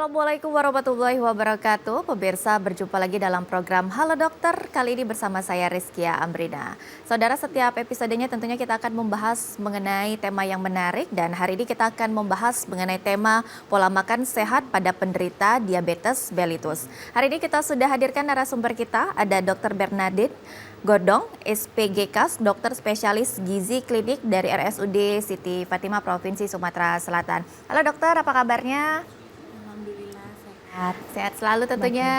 Assalamualaikum warahmatullahi wabarakatuh. Pemirsa, berjumpa lagi dalam program Halo Dokter. Kali ini bersama saya Rizkia Amrina. Saudara, setiap episodenya tentunya kita akan membahas mengenai tema yang menarik. Dan hari ini kita akan membahas mengenai tema pola makan sehat pada penderita diabetes mellitus. Hari ini kita sudah hadirkan narasumber kita, ada Dr. Bernardine Godong, SPGKAS, dokter spesialis gizi klinik dari RSUD Siti Fatimah Provinsi Sumatera Selatan. Halo dokter, apa kabarnya? Alhamdulillah sehat. Sehat selalu tentunya.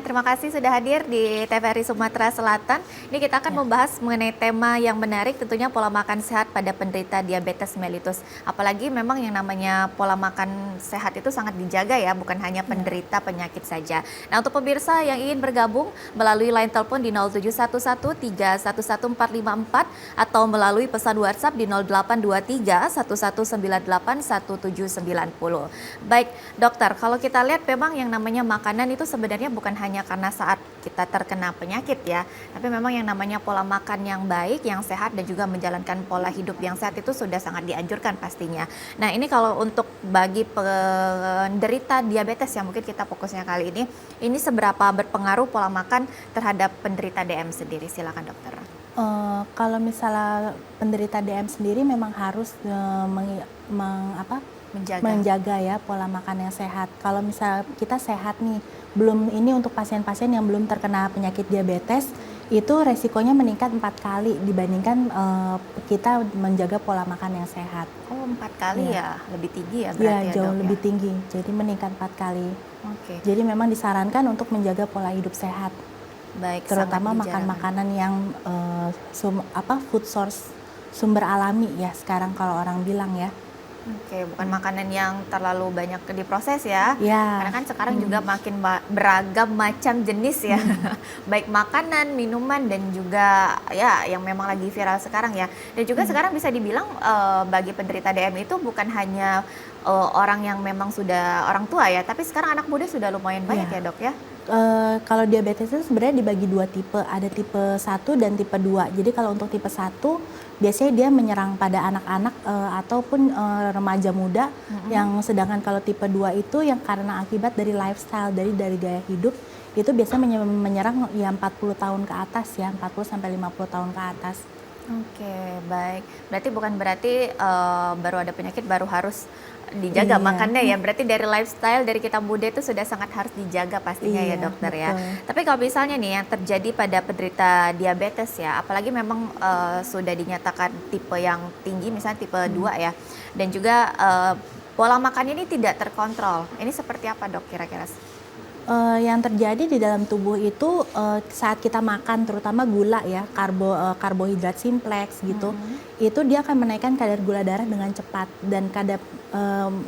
Terima kasih sudah hadir di TVRI Sumatera Selatan. Ini kita akan membahas mengenai tema yang menarik, tentunya pola makan sehat pada penderita diabetes mellitus. Apalagi memang yang namanya pola makan sehat itu sangat dijaga ya, bukan hanya penderita penyakit saja. Nah, untuk pemirsa yang ingin bergabung melalui line telepon di 0711311454 atau melalui pesan WhatsApp di 082311981790. Baik, dokter, kalau kita lihat memang yang namanya makanan itu sebenarnya bukan hanya karena saat kita terkena penyakit ya, tapi memang yang namanya pola makan yang baik, yang sehat dan juga menjalankan pola hidup yang sehat itu sudah sangat dianjurkan pastinya. Nah, ini kalau untuk bagi penderita diabetes yang mungkin kita fokusnya kali ini seberapa berpengaruh pola makan terhadap penderita DM sendiri? Silakan dokter. Kalau misalnya penderita DM sendiri memang harus menjaga ya pola makan yang sehat. Kalau misal kita sehat nih, belum ini untuk pasien-pasien yang belum terkena penyakit diabetes, itu resikonya meningkat 4 kali dibandingkan kita menjaga pola makan yang sehat. Oh, 4 kali ya? Lebih tinggi ya Iya, berarti ya jauh dok lebih ya? tinggi, jadi meningkat 4 kali. Oke, Jadi memang disarankan untuk menjaga pola hidup sehat, baik, terutama sangat makan dijalankan. makanan yang food source, sumber alami ya sekarang kalau orang bilang ya. Oke, bukan makanan yang terlalu banyak diproses ya. Ya. Karena kan sekarang juga makin beragam macam jenis ya. Baik makanan, minuman dan juga ya yang memang lagi viral sekarang ya. Dan juga sekarang bisa dibilang bagi penderita DM itu bukan hanya orang yang memang sudah orang tua ya, tapi sekarang anak muda sudah lumayan banyak ya, Dok ya. Kalau diabetes itu sebenarnya dibagi 2 tipe, ada tipe 1 dan tipe 2. Jadi kalau untuk tipe 1 biasanya dia menyerang pada anak-anak ataupun remaja muda, yang sedangkan kalau tipe 2 itu yang karena akibat dari lifestyle, dari gaya hidup, itu biasanya menyerang ya 40 tahun ke atas ya, 40 sampai 50 tahun ke atas. Oke, baik. Berarti bukan berarti baru ada penyakit baru harus dijaga Iya. makannya ya. Berarti dari lifestyle dari kita muda itu sudah sangat harus dijaga pastinya ya Iya, dokter ya. betul. Tapi kalau misalnya nih yang terjadi pada penderita diabetes ya, apalagi memang sudah dinyatakan tipe yang tinggi, misalnya tipe 2 ya. Dan juga pola makan ini tidak terkontrol. Ini seperti apa dok kira-kira? Yang terjadi di dalam tubuh itu saat kita makan terutama gula ya, karbohidrat simpleks gitu, itu dia akan menaikkan kadar gula darah dengan cepat dan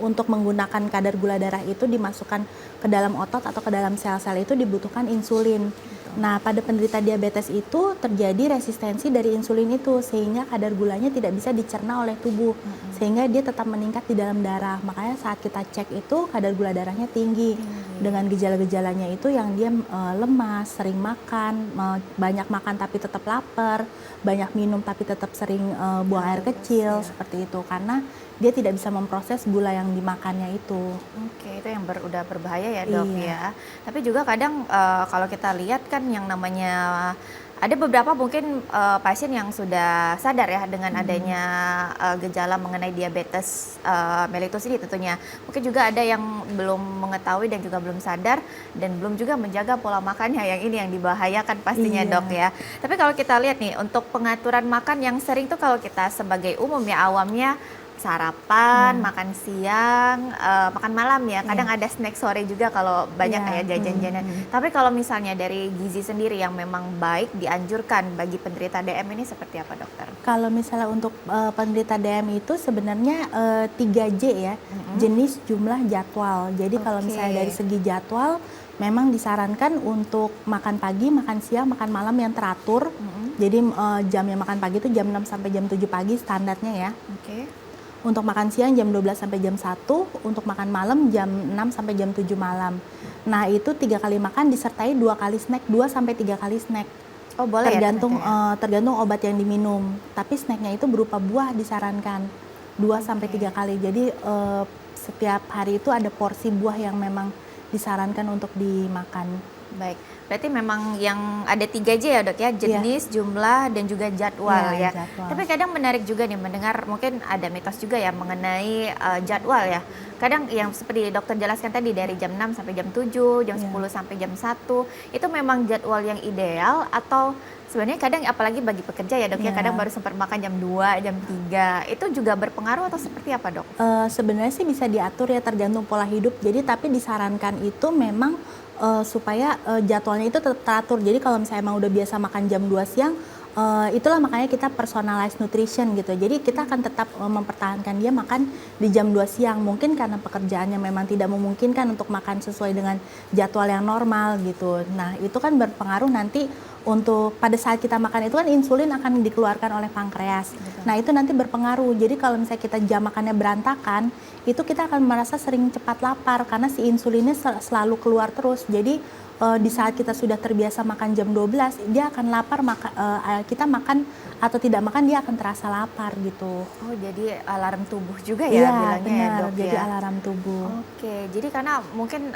untuk menggunakan kadar gula darah itu dimasukkan ke dalam otot atau ke dalam sel-sel itu dibutuhkan insulin. Nah, pada penderita diabetes itu terjadi resistensi dari insulin itu sehingga kadar gulanya tidak bisa dicerna oleh tubuh, sehingga dia tetap meningkat di dalam darah. Makanya saat kita cek itu kadar gula darahnya tinggi. Dengan gejala-gejalanya itu yang dia lemas, sering makan, banyak makan tapi tetap lapar, banyak minum tapi tetap sering buang air kecil, seperti itu karena dia tidak bisa memproses gula yang dimakannya itu. Oke, itu yang udah berbahaya ya dok Iya. ya. Tapi juga kadang kalau kita lihat kan yang namanya ada beberapa mungkin pasien yang sudah sadar ya dengan adanya gejala mengenai diabetes mellitus ini tentunya. Mungkin juga ada yang belum mengetahui dan juga belum sadar dan belum juga menjaga pola makannya yang ini yang dibahayakan pastinya Iya. dok ya. Tapi kalau kita lihat nih untuk pengaturan makan yang sering tuh kalau kita sebagai umum ya awamnya sarapan, makan siang, makan malam ya. Kadang ada snack sore juga kalau banyak Iya. kayak jajan-jajanan. Tapi kalau misalnya dari gizi sendiri yang memang baik dianjurkan bagi penderita DM ini seperti apa dokter? Kalau misalnya untuk penderita DM itu sebenarnya 3J ya, jenis, jumlah, jadwal. Jadi kalau misalnya dari segi jadwal, memang disarankan untuk makan pagi, makan siang, makan malam yang teratur. Jadi jamnya makan pagi itu jam 6 sampai jam 7 pagi standarnya ya. Oke. Untuk makan siang jam 12 sampai jam 1, untuk makan malam jam 6 sampai jam 7 malam. Nah, itu 3 kali makan disertai 2 kali snack, 2 sampai 3 kali snack. Oh boleh ya Tergantung ternyata ya? tergantung obat yang diminum. Tapi snacknya itu berupa buah disarankan 2 sampai 3 kali. Jadi setiap hari itu ada porsi buah yang memang disarankan untuk dimakan. Baik, berarti memang yang ada 3J ya dok ya, jenis, jumlah, dan juga jadwal ya. Jadwal. Tapi kadang menarik juga nih mendengar, mungkin ada mitos juga ya mengenai jadwal ya. Kadang yang seperti dokter jelaskan tadi dari jam 6 sampai jam 7, jam 10 sampai jam 1, itu memang jadwal yang ideal atau sebenarnya kadang apalagi bagi pekerja ya dok ya, kadang baru sempat makan jam 2, jam 3, itu juga berpengaruh atau seperti apa dok? Sebenarnya sih bisa diatur ya tergantung pola hidup, jadi tapi disarankan itu memang supaya jadwalnya itu tetap teratur. Jadi kalau misalnya emang udah biasa makan jam 2 siang, itulah makanya kita personalized nutrition gitu. Jadi kita akan tetap mempertahankan dia makan di jam 2 siang. Mungkin karena pekerjaannya memang tidak memungkinkan untuk makan sesuai dengan jadwal yang normal gitu. Nah, itu kan berpengaruh nanti untuk pada saat kita makan itu kan insulin akan dikeluarkan oleh pankreas. Nah, itu nanti berpengaruh. Jadi kalau misalnya kita jam makannya berantakan, itu kita akan merasa sering cepat lapar karena si insulinnya selalu keluar terus. Jadi di saat kita sudah terbiasa makan jam 12, dia akan lapar, kita makan atau tidak makan dia akan terasa lapar gitu. Oh, jadi alarm tubuh juga ya bilangnya benar, ya dok jadi ya? alarm tubuh. Oke, jadi karena mungkin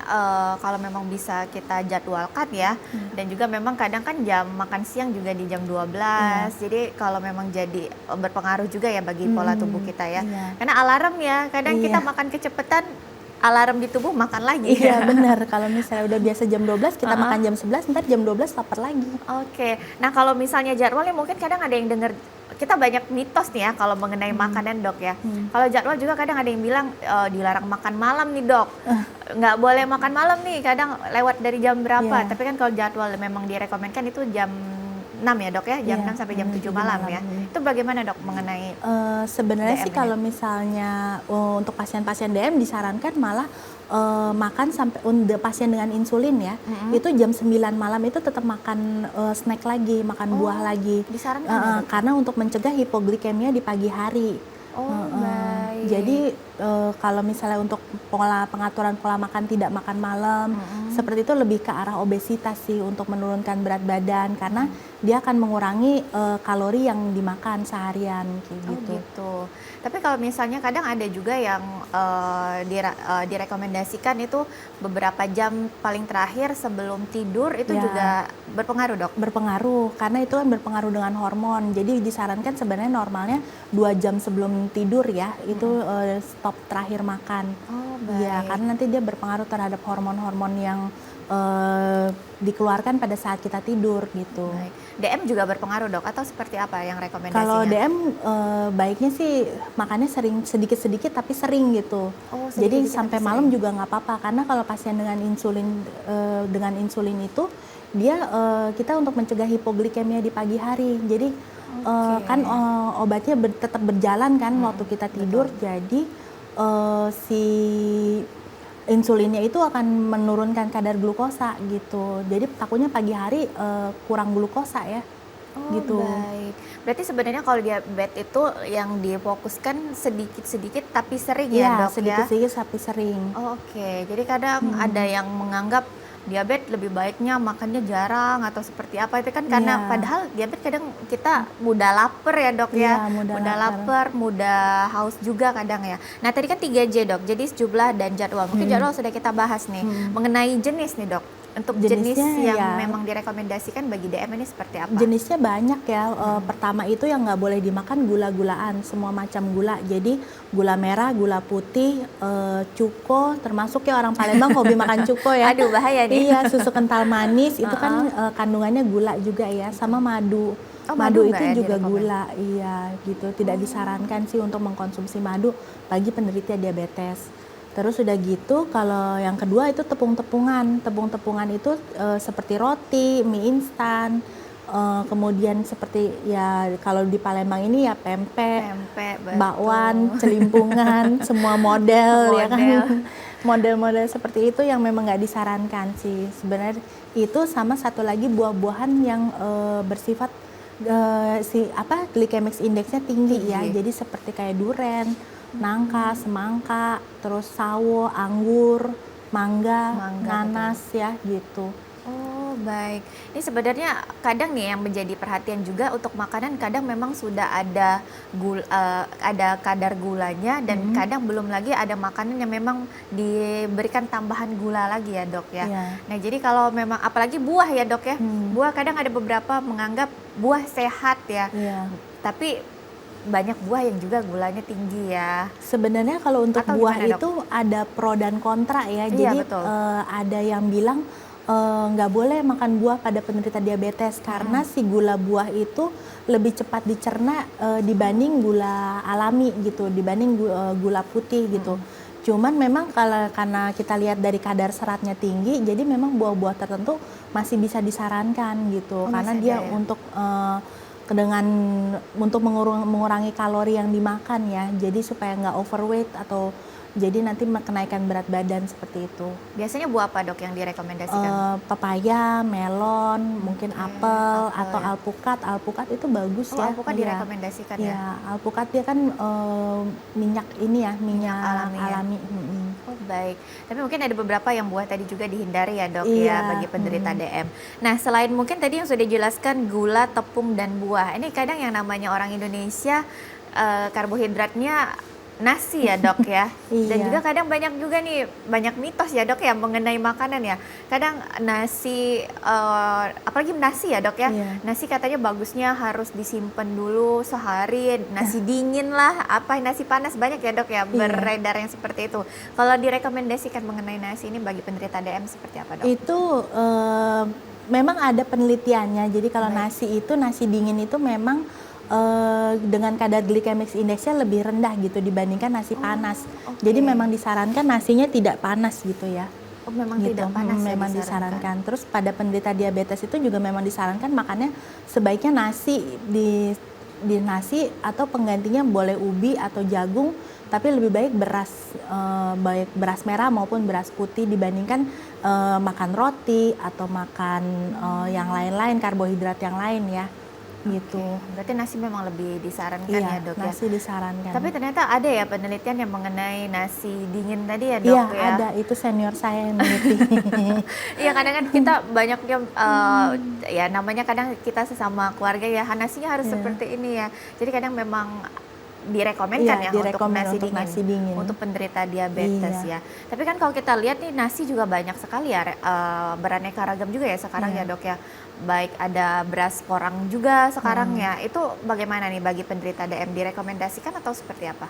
kalau memang bisa kita jadwalkan ya, dan juga memang kadang kan jam makan siang juga di jam 12, jadi kalau memang jadi berpengaruh juga ya bagi pola tubuh kita ya. Karena alarm ya, kadang kita makan kecepatan, alarm di tubuh makan lagi. Iya benar, kalau misalnya udah biasa jam 12 kita makan jam 11, ntar jam 12 lapar lagi. Oke, nah kalau misalnya jadwalnya mungkin kadang ada yang dengar, kita banyak mitos nih ya kalau mengenai makanan dok ya. Kalau jadwal juga kadang ada yang bilang dilarang makan malam nih dok, nggak boleh makan malam nih, kadang lewat dari jam berapa. Tapi kan kalau jadwal memang direkomendkan itu jam 6 ya dok ya, jam 6 sampai jam 7 malam ya. Itu bagaimana dok mengenai sebenarnya sih DM-nya? kalau misalnya untuk pasien-pasien DM disarankan malah makan sampai pasien dengan insulin ya, itu jam 9 malam itu tetap makan snack lagi, makan buah lagi. Disarankan ya, Dok? Karena untuk mencegah hipoglikemia di pagi hari. Oh, baik. Jadi kalau misalnya untuk pengaturan pola makan tidak makan malam, seperti itu lebih ke arah obesitas sih untuk menurunkan berat badan karena dia akan mengurangi kalori yang dimakan seharian kayak Oh gitu. gitu. Tapi kalau misalnya kadang ada juga yang direkomendasikan itu beberapa jam paling terakhir sebelum tidur itu juga berpengaruh dok? Berpengaruh karena itu kan berpengaruh dengan hormon. Jadi disarankan sebenarnya normalnya 2 jam sebelum tidur ya itu stop terakhir makan. Oh Iya, baik. karena nanti dia berpengaruh terhadap hormon-hormon yang dikeluarkan pada saat kita tidur gitu. Baik. DM juga berpengaruh dok atau seperti apa yang rekomendasinya? Kalau DM baiknya sih makannya sering sedikit-sedikit tapi sering gitu. Oh, Jadi sedikit-sedikit sampai tapi malam sering. juga nggak apa-apa karena kalau pasien dengan insulin itu dia kita untuk mencegah hipoglikemia di pagi hari. Jadi kan obatnya tetap berjalan kan waktu kita tidur. Jadi si insulinnya itu akan menurunkan kadar glukosa gitu. Jadi takutnya pagi hari kurang glukosa ya. Oh Gitu. baik. Berarti sebenarnya kalau diabetes itu yang difokuskan sedikit-sedikit tapi sering ya Iya, dok ya? sedikit-sedikit tapi sering. Oh, oke, jadi kadang ada yang menganggap diabetes lebih baiknya makannya jarang atau seperti apa itu kan karena Iya. padahal diabetes kadang kita mudah lapar ya dok ya, Iya, mudah lapar, mudah haus juga kadang ya. Nah tadi kan 3J dok, jadi jumlah dan jadwal. Mungkin jadwal sudah kita bahas nih, mengenai jenis nih dok. Untuk jenis Jenisnya yang ya. memang direkomendasikan bagi DM ini seperti apa? Jenisnya banyak ya. Pertama itu yang nggak boleh dimakan gula-gulaan, semua macam gula. Jadi gula merah, gula putih, cuko, termasuk ya orang Palembang hobi makan cuko ya. Aduh bahaya nih. Iya, susu kental manis itu kan kandungannya gula juga ya, sama madu. Oh, Madu madu itu nggak ya juga direkomend? gula, iya gitu. Tidak disarankan sih untuk mengkonsumsi madu bagi penderita diabetes. Terus udah gitu, kalau yang kedua itu tepung-tepungan. Tepung-tepungan itu seperti roti, mie instan, kemudian seperti ya kalau di Palembang ini ya pempek, Pempek, betul. bakwan, celimpungan, semua model ya kan. Model. Model-model seperti itu yang memang nggak disarankan sih. Sebenarnya itu sama satu lagi buah-buahan yang bersifat glycemic indexnya tinggi ya. Jadi seperti kayak duren, nangka, semangka, terus sawo, anggur, mangga, nanas ya gitu. Oh baik. Ini sebenarnya kadang nih yang menjadi perhatian juga untuk makanan kadang memang sudah ada ada kadar gulanya dan kadang belum lagi ada makanan yang memang diberikan tambahan gula lagi ya dok ya. Iya. Nah jadi kalau memang apalagi buah ya dok ya, Hmm. buah kadang ada beberapa menganggap buah sehat ya, Iya. tapi banyak buah yang juga gulanya tinggi ya. Sebenarnya kalau untuk Atau buah gimana, Dok? itu ada pro dan kontra ya. Iya, Jadi betul. ada yang bilang nggak boleh makan buah pada penderita diabetes karena si gula buah itu lebih cepat dicerna dibanding gula alami gitu, dibanding gula putih gitu. Cuman memang kalau karena kita lihat dari kadar seratnya tinggi, jadi memang buah-buah tertentu masih bisa disarankan gitu, Oh, karena masih dia ada ya? dengan untuk mengurangi kalori yang dimakan ya, jadi supaya nggak overweight atau jadi nanti kenaikan berat badan seperti itu. Biasanya buah apa dok yang direkomendasikan? Pepaya, melon, mungkin apel apel atau ya. alpukat. Alpukat itu bagus Oh, ya. alpukat Iya. direkomendasikan ya? Iya, alpukat dia kan minyak ini ya, minyak alami ya? alami. Oh baik, tapi mungkin ada beberapa yang buah tadi juga dihindari ya dok Iya, ya bagi penderita DM. Nah selain mungkin tadi yang sudah dijelaskan gula, tepung dan buah, ini kadang yang namanya orang Indonesia karbohidratnya nasi ya dok ya. Dan Iya. juga kadang banyak juga nih banyak mitos ya dok ya mengenai makanan ya. Kadang nasi apalagi nasi ya dok ya. Iya. Nasi katanya bagusnya harus disimpan dulu sehari, nasi dingin lah, apa nasi panas banyak ya dok ya beredar yang seperti itu. Kalau direkomendasikan mengenai nasi ini bagi penderita DM seperti apa dok? Itu memang ada penelitiannya. Jadi kalau nasi dingin itu memang dengan kadar glycemic indexnya lebih rendah gitu dibandingkan nasi panas. oke. Jadi memang disarankan nasinya tidak panas gitu ya. Oh memang Gitu. tidak panas ya Memang disarankan. Terus pada penderita diabetes itu juga memang disarankan makannya sebaiknya nasi di nasi atau penggantinya boleh ubi atau jagung, tapi lebih baik baik beras merah maupun beras putih dibandingkan makan roti atau makan yang lain-lain, karbohidrat yang lain ya. Gitu. Berarti nasi memang lebih disarankan Iya, ya dok ya. nasi disarankan. Tapi ternyata ada ya penelitian yang mengenai nasi dingin tadi ya dok Iya, ya. ada. Itu senior saya yang meneliti. Iya kadang kan kita banyak yang ya namanya kadang kita sesama keluarga ya nasinya harus seperti ini ya. Jadi kadang memang direkomendkan Iya, ya untuk direkomend nasi untuk dingin, nasi dingin. untuk penderita diabetes Iya. ya. Tapi kan kalau kita lihat nih nasi juga banyak sekali ya beraneka ragam juga ya sekarang ya dok ya. Baik ada beras porang juga sekarang ya. Itu bagaimana nih bagi penderita DM direkomendasikan atau seperti apa?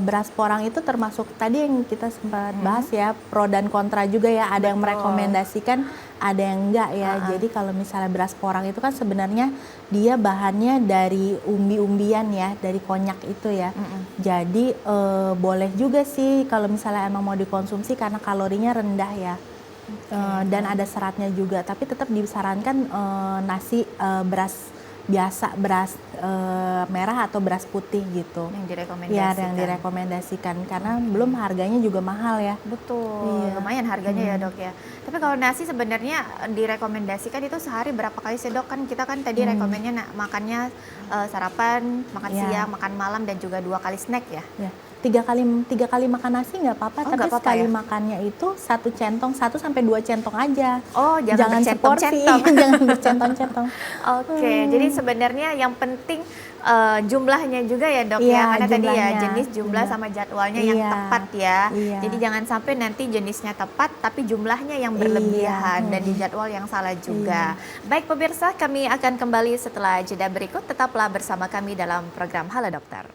Beras porang itu termasuk tadi yang kita sempat bahas ya, pro dan kontra juga ya. Ada yang merekomendasikan, ada yang enggak ya. Jadi kalau misalnya beras porang itu kan sebenarnya dia bahannya dari umbi-umbian ya, dari konyak itu ya. Jadi boleh juga sih kalau misalnya emang mau dikonsumsi karena kalorinya rendah ya. Dan ada seratnya juga, tapi tetap disarankan nasi beras biasa, beras merah atau beras putih gitu. Yang direkomendasikan. Ya, yang direkomendasikan karena belum harganya juga mahal ya. Betul, Iya. lumayan harganya ya dok ya. Tapi kalau nasi sebenarnya direkomendasikan itu sehari berapa kali sih dok? Kan kita kan tadi rekomennya makannya sarapan, makan Ya. siang, makan malam dan juga 2 kali snack ya. Ya, tiga kali makan nasi nggak apa-apa, Oh, tapi nggak apa-apa sekali ya? makannya itu 1 sampai 2 centong aja. Oh, jangan seporsi, bercentong-centong. jangan bercentong-centong. Oke, jadi sebenarnya yang penting jumlahnya juga ya dok Iya, ya, karena tadi ya jumlahnya. jenis, jumlah Iya. sama jadwalnya yang Iya. tepat ya. Iya. Jadi jangan sampai nanti jenisnya tepat tapi jumlahnya yang berlebihan dan di jadwal yang salah juga. Baik pemirsa, kami akan kembali setelah jeda berikut. Tetaplah bersama kami dalam program Halo Dokter.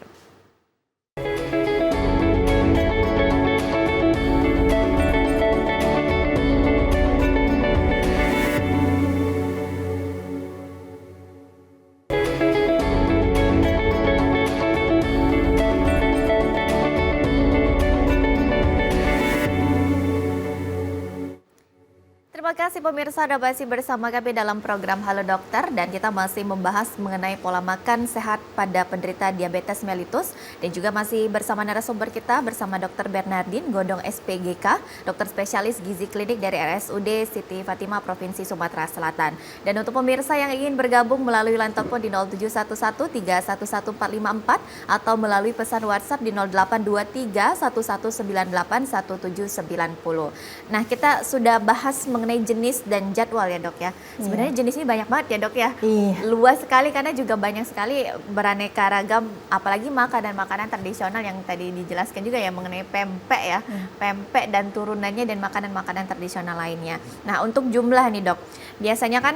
Terima kasih pemirsa Anda masih bersama kami dalam program Halo Dokter dan kita masih membahas mengenai pola makan sehat pada penderita diabetes mellitus dan juga masih bersama narasumber kita bersama Dr. Bernardin Godong SPGK, dokter spesialis gizi klinik dari RSUD Siti Fatimah Provinsi Sumatera Selatan. Dan untuk pemirsa yang ingin bergabung melalui line telepon di 0711 311454 atau melalui pesan WhatsApp di 0823 1198 1790. Nah, kita sudah bahas mengenai jenis dan jadwal ya dok ya. Sebenarnya jenis ini banyak banget ya dok ya. Iya. Luas sekali karena juga banyak sekali beraneka ragam, apalagi makanan-makanan tradisional yang tadi dijelaskan juga ya mengenai pempek ya. Pempek dan turunannya dan makanan-makanan tradisional lainnya. Nah untuk jumlah nih dok, biasanya kan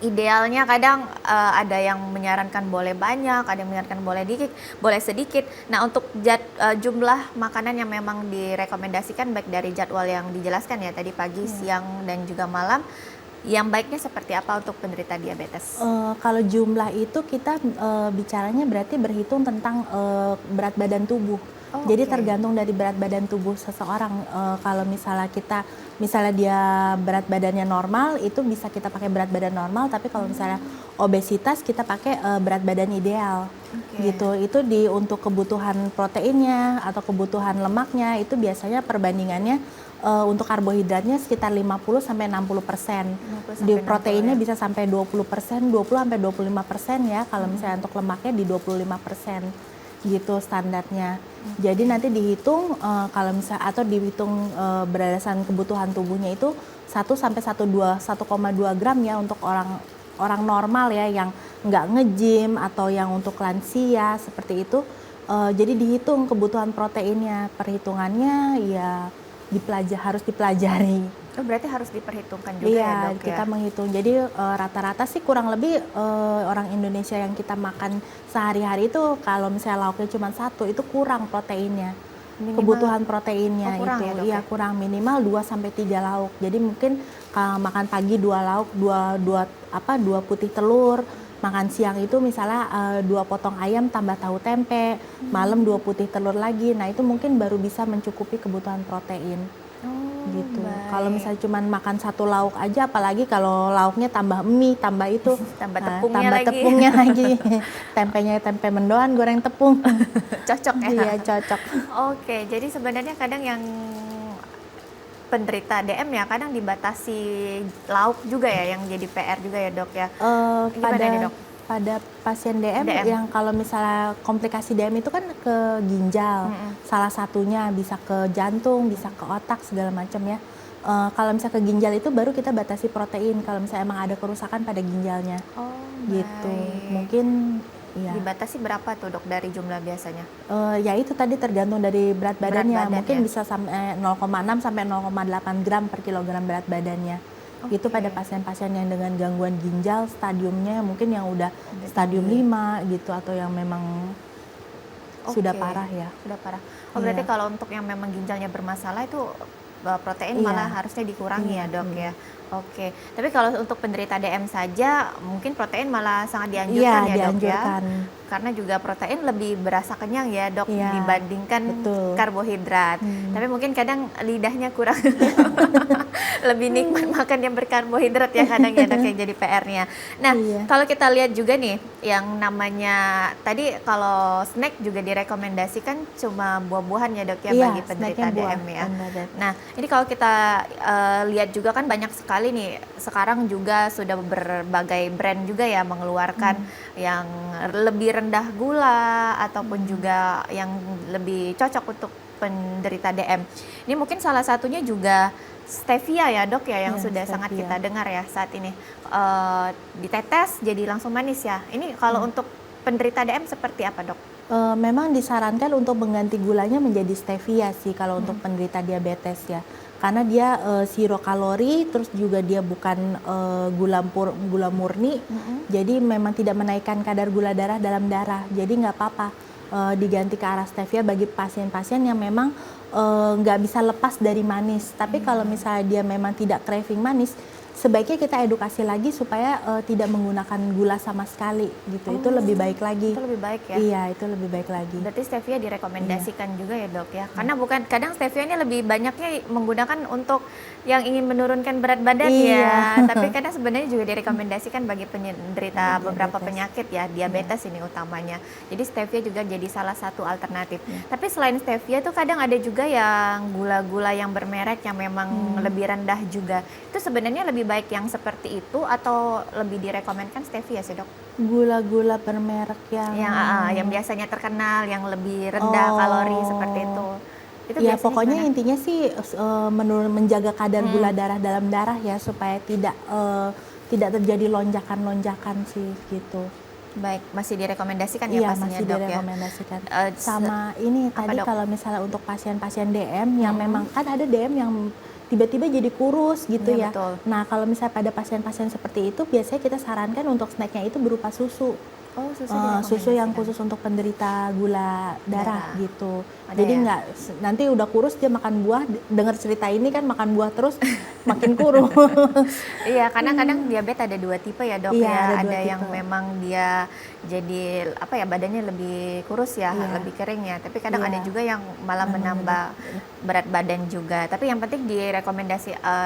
idealnya kadang ada yang menyarankan boleh banyak, ada yang menyarankan boleh sedikit. Nah untuk jumlah makanan yang memang direkomendasikan baik dari jadwal yang dijelaskan ya tadi pagi, siang dan juga malam, yang baiknya seperti apa untuk penderita diabetes? Kalau jumlah itu kita bicaranya berarti berhitung tentang berat badan tubuh. Oh, Jadi oke. tergantung dari berat badan tubuh seseorang. Kalau misalnya dia berat badannya normal, itu bisa kita pakai berat badan normal. Tapi kalau misalnya obesitas, kita pakai berat badan ideal. Oke. Gitu. Itu untuk kebutuhan proteinnya atau kebutuhan lemaknya itu biasanya perbandingannya untuk karbohidratnya sekitar 50-60%. 50 Di sampai 60 proteinnya ya. bisa sampai 20%, 20-25% ya. Kalau misalnya untuk lemaknya di 25% gitu standarnya. Jadi nanti dihitung kalau misalnya atau dihitung berdasarkan kebutuhan tubuhnya itu 1,2 gram ya untuk orang normal ya yang nggak nge-gym atau yang untuk lansia seperti itu. Jadi dihitung kebutuhan proteinnya, perhitungannya ya harus dipelajari. Oh, berarti harus diperhitungkan juga ya Iya, dok kita ya. menghitung. Jadi rata-rata sih kurang lebih orang Indonesia yang kita makan sehari-hari itu kalau misalnya lauknya cuma satu itu kurang proteinnya. Minimal- Kebutuhan proteinnya Oh, kurang itu ya, Dok, iya ya? kurang, minimal 2 sampai 3 lauk. Jadi mungkin kalau makan pagi 2 lauk, 2 putih telur, makan siang itu misalnya 2 potong ayam tambah tahu tempe, malam 2 putih telur lagi. Nah, itu mungkin baru bisa mencukupi kebutuhan protein. Oh, Gitu. baik. Kalau misalnya cuma makan 1 lauk aja, apalagi kalau lauknya tambah mie, tambah itu, Tambah nah, tepungnya tambah lagi. tepungnya lagi. Tempenya tempe mendoan goreng tepung. Cocok ya. Iya, cocok. Oke, jadi sebenarnya kadang yang penderita DM ya kadang dibatasi lauk juga ya yang jadi PR juga ya dok ya. Gimana nih dok? Pada pasien DM, DM. yang kalau misalnya komplikasi DM itu kan ke ginjal, salah satunya bisa ke jantung, bisa ke otak segala macam ya. Kalau misalnya ke ginjal itu baru kita batasi protein kalau misalnya emang ada kerusakan pada ginjalnya. Oh, Gitu. baik. Mungkin ya. Dibatasi berapa tuh dok dari jumlah biasanya? Ya itu tadi tergantung dari berat badannya. badan Mungkin ya? bisa sampai 0,6 sampai 0,8 gram per kilogram berat badannya. Itu Oke. pada pasien-pasien yang dengan gangguan ginjal stadiumnya mungkin yang udah stadium tinggi. 5 gitu atau yang memang sudah Oke. parah ya. Sudah parah. Oh, berarti Iya. kalau untuk yang memang ginjalnya bermasalah itu protein Iya. malah harusnya dikurangi Iya, ya dok iya. ya. Oke. Tapi kalau untuk penderita DM saja mungkin protein malah sangat dianjurkan Iya, ya dok ya. dianjurkan. Karena juga protein lebih berasa kenyang ya dok Iya, dibandingkan betul. karbohidrat. Tapi mungkin kadang lidahnya kurang lebih nikmat makan yang berkarbohidrat ya kadang ya dok yang jadi PR-nya. Nah, Iya. kalau kita lihat juga nih yang namanya tadi kalau snack juga direkomendasikan cuma buah-buahan ya dok ya Iya, bagi penderita snacknya buah, DM ya. benar. Nah, ini kalau kita lihat juga kan banyak sekali nih sekarang juga sudah berbagai brand juga ya mengeluarkan yang lebih rendah gula ataupun juga yang lebih cocok untuk penderita DM. Ini mungkin salah satunya juga stevia ya dok ya yang Iya, sudah sangat stevia. kita dengar ya saat ini. Ditetes jadi langsung manis ya. Ini kalau untuk penderita DM seperti apa dok? Memang disarankan untuk mengganti gulanya menjadi stevia sih kalau untuk penderita diabetes ya. Karena dia zero kalori, terus juga dia bukan gula murni, jadi memang tidak menaikkan kadar gula darah dalam darah. Jadi nggak apa-apa diganti ke arah stevia bagi pasien-pasien yang memang nggak bisa lepas dari manis. Tapi kalau misalnya dia memang tidak craving manis, sebaiknya kita edukasi lagi supaya tidak menggunakan gula sama sekali gitu. Itu lebih baik lagi. Itu lebih baik ya. Iya, itu lebih baik lagi. Berarti stevia direkomendasikan juga ya dok ya. Karena bukan kadang stevia ini lebih banyaknya menggunakan untuk yang ingin menurunkan berat badan ya. Iya. Tapi kadang sebenarnya juga direkomendasikan bagi penderita beberapa Diabetes. penyakit ya, diabetes ini utamanya. Jadi stevia juga jadi salah satu alternatif. Tapi selain stevia tuh kadang ada juga yang gula-gula yang bermerek yang memang lebih rendah juga. Itu sebenarnya lebih baik yang seperti itu atau lebih direkomendkan stevia sih dok? Gula-gula bermerek yang Yang biasanya terkenal, yang lebih rendah kalori seperti itu. Itu Ya biasanya pokoknya gimana? intinya sih menjaga kadar gula darah dalam darah ya supaya tidak terjadi lonjakan-lonjakan sih gitu. Baik, masih direkomendasikan ya Iya pastinya masih dok ya. direkomendasikan. Eh, se- Sama ini apa tadi dok? kalau misalnya untuk pasien-pasien DM yang memang kan ada DM yang tiba-tiba jadi kurus gitu Iya ya. betul. Nah kalau misalnya pada pasien-pasien seperti itu biasanya kita sarankan untuk snacknya itu berupa susu. Oh, susu Susu yang direkomendasikan. khusus untuk penderita gula darah Darah. gitu. Ada Jadi ya? nggak nanti udah kurus dia makan buah, dengar cerita ini kan makan buah terus makin kurus. Iya, karena kadang diabetes ada dua tipe ya dok Iya ada ya. dua Ada yang tipe. memang dia jadi apa ya badannya lebih kurus ya, Iya. lebih kering ya. Tapi kadang Iya. ada juga yang malah menambah berat badan juga. Tapi yang penting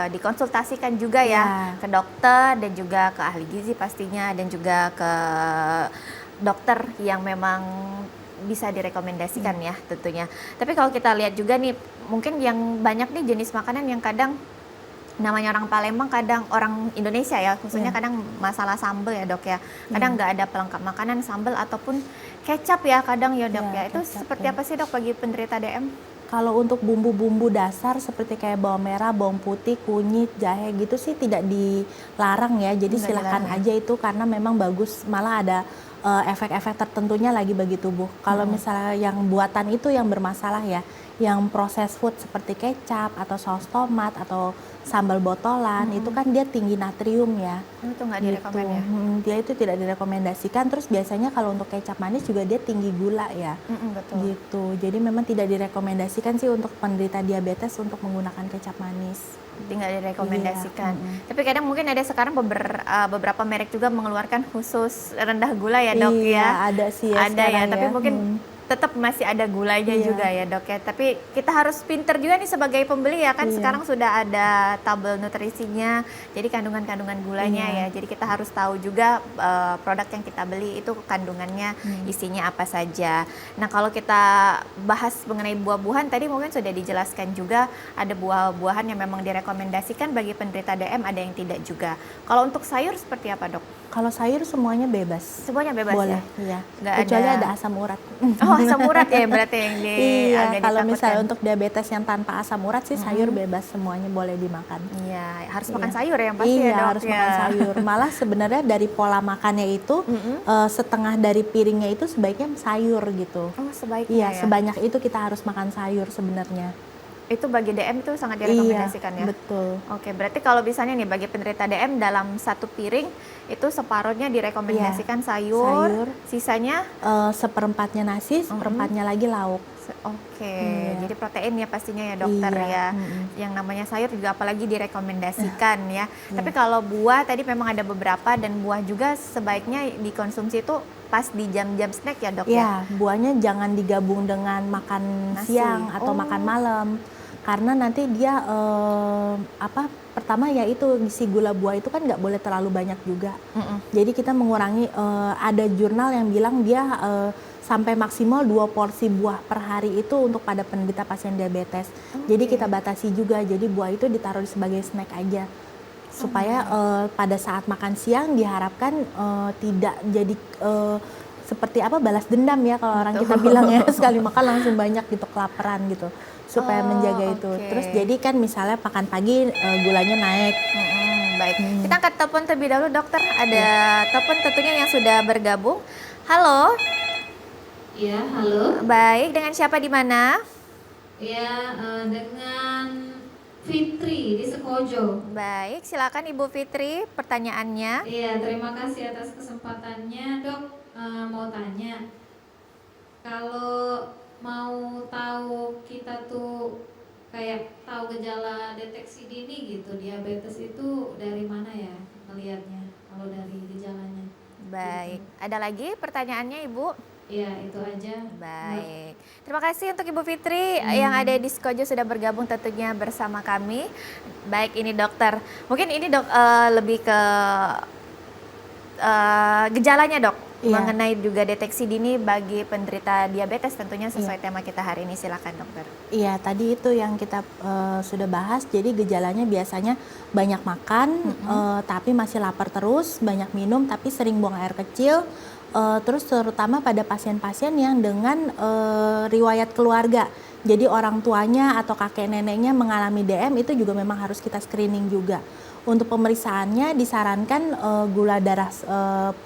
dikonsultasikan juga ya Iya. ke dokter dan juga ke ahli gizi pastinya dan juga ke dokter yang memang bisa direkomendasikan ya tentunya. Tapi kalau kita lihat juga nih, mungkin yang banyak nih jenis makanan yang kadang namanya orang Palembang, kadang orang Indonesia ya, khususnya Iya. kadang masalah sambal ya dok ya. Kadang nggak ada pelengkap makanan sambal ataupun kecap ya kadang ya dok Iya, ya. Itu kecap, seperti ya. apa sih dok bagi penderita DM? Kalau untuk bumbu-bumbu dasar seperti kayak bawang merah, bawang putih, kunyit, jahe gitu sih tidak dilarang ya. Jadi Nggak silakan dilarang ya? aja itu karena memang bagus, malah ada efek-efek tertentunya lagi bagi tubuh. Kalau misalnya yang buatan itu yang bermasalah ya, yang proses food seperti kecap atau saus tomat atau sambal botolan itu kan dia tinggi natrium ya. Oh, itu nggak Gitu. direkomend ya? Dia itu tidak direkomendasikan. Terus biasanya kalau untuk kecap manis juga dia tinggi gula ya. Betul. Gitu. Jadi memang tidak direkomendasikan sih untuk penderita diabetes untuk menggunakan kecap manis. Tinggal direkomendasikan. Iya, Tapi kadang mungkin ada sekarang beberapa merek juga mengeluarkan khusus rendah gula ya dok Iya, ya. ada sih ya Ada ya, sekarang tapi ya. mungkin tetap masih ada gulanya Iya. juga ya dok ya. Tapi kita harus pinter juga nih sebagai pembeli ya kan Iya. sekarang sudah ada tabel nutrisinya. Jadi kandungan-kandungan gulanya Iya. ya. Jadi kita harus tahu juga produk yang kita beli itu kandungannya isinya apa saja. Nah kalau kita bahas mengenai buah-buahan tadi mungkin sudah dijelaskan juga ada buah-buahan yang memang direkomendasikan bagi penderita DM, ada yang tidak juga. Kalau untuk sayur seperti apa dok? Kalau sayur semuanya bebas. Semuanya bebas Boleh, ya? iya. Nggak Kecuali ada- ada asam urat. Oh asam urat ya berarti yang Iya, agak kalau ditakutkan. misalnya untuk diabetes yang tanpa asam urat sih sayur bebas semuanya boleh dimakan. Iya, harus makan Iya. sayur ya yang pasti Iya, ya dok harus ya. makan sayur. Malah sebenarnya dari pola makannya itu setengah dari piringnya itu sebaiknya sayur gitu. Oh sebaiknya Iya, ya. sebanyak itu kita harus makan sayur sebenarnya. Itu bagi DM itu sangat direkomendasikan Iya, ya. betul. Oke, berarti kalau misalnya nih bagi penderita DM dalam satu piring itu separuhnya direkomendasikan sayur, sayur. sisanya Seperempatnya nasi, seperempatnya lagi lauk. oke. Iya. Jadi protein ya pastinya ya dokter Iya, ya. Yang namanya sayur juga apalagi direkomendasikan ya. Tapi kalau buah tadi memang ada beberapa dan buah juga sebaiknya dikonsumsi itu pas di jam-jam snack ya dok ya. Ya, buahnya jangan digabung dengan makan Nasi. siang atau Oh. makan malam. Karena nanti dia pertama ya itu si gula buah itu kan nggak boleh terlalu banyak juga. Jadi kita mengurangi ada jurnal yang bilang dia sampai maksimal 2 porsi buah per hari itu untuk pada penderita pasien diabetes. Jadi kita batasi juga. Jadi buah itu ditaruh sebagai snack aja supaya pada saat makan siang diharapkan tidak jadi seperti apa balas dendam ya kalau orang kita bilang ya sekali makan langsung banyak gitu kelaparan gitu supaya menjaga itu. oke. Terus jadi kan misalnya makan pagi gulanya naik. Baik, kita angkat telepon terlebih dahulu dokter. Ada telepon tentunya yang sudah bergabung. Halo, Iya, halo. baik dengan siapa di mana? Ya, dengan Fitri di Sekojo. Baik, silakan Ibu Fitri pertanyaannya. Iya, terima kasih atas kesempatannya, Dok. Mau tanya, kalau mau tahu kita tuh kayak tahu gejala deteksi dini gitu, diabetes itu dari mana ya melihatnya? Kalau dari gejalanya? Baik, ada lagi pertanyaannya Ibu? Iya, itu aja. Baik, terima kasih untuk Ibu Fitri yang ada di Skojo sudah bergabung tentunya bersama kami. Baik, ini dokter. Mungkin ini dok lebih ke gejalanya dok. Iya. Mengenai juga deteksi dini bagi penderita diabetes tentunya sesuai tema kita hari ini. Silakan dokter. Iya, tadi itu yang kita sudah bahas. Jadi gejalanya biasanya banyak makan, tapi masih lapar terus, banyak minum, tapi sering buang air kecil. Terus terutama pada pasien-pasien yang dengan riwayat keluarga. Jadi orang tuanya atau kakek neneknya mengalami DM itu juga memang harus kita screening juga. Untuk pemeriksaannya disarankan gula darah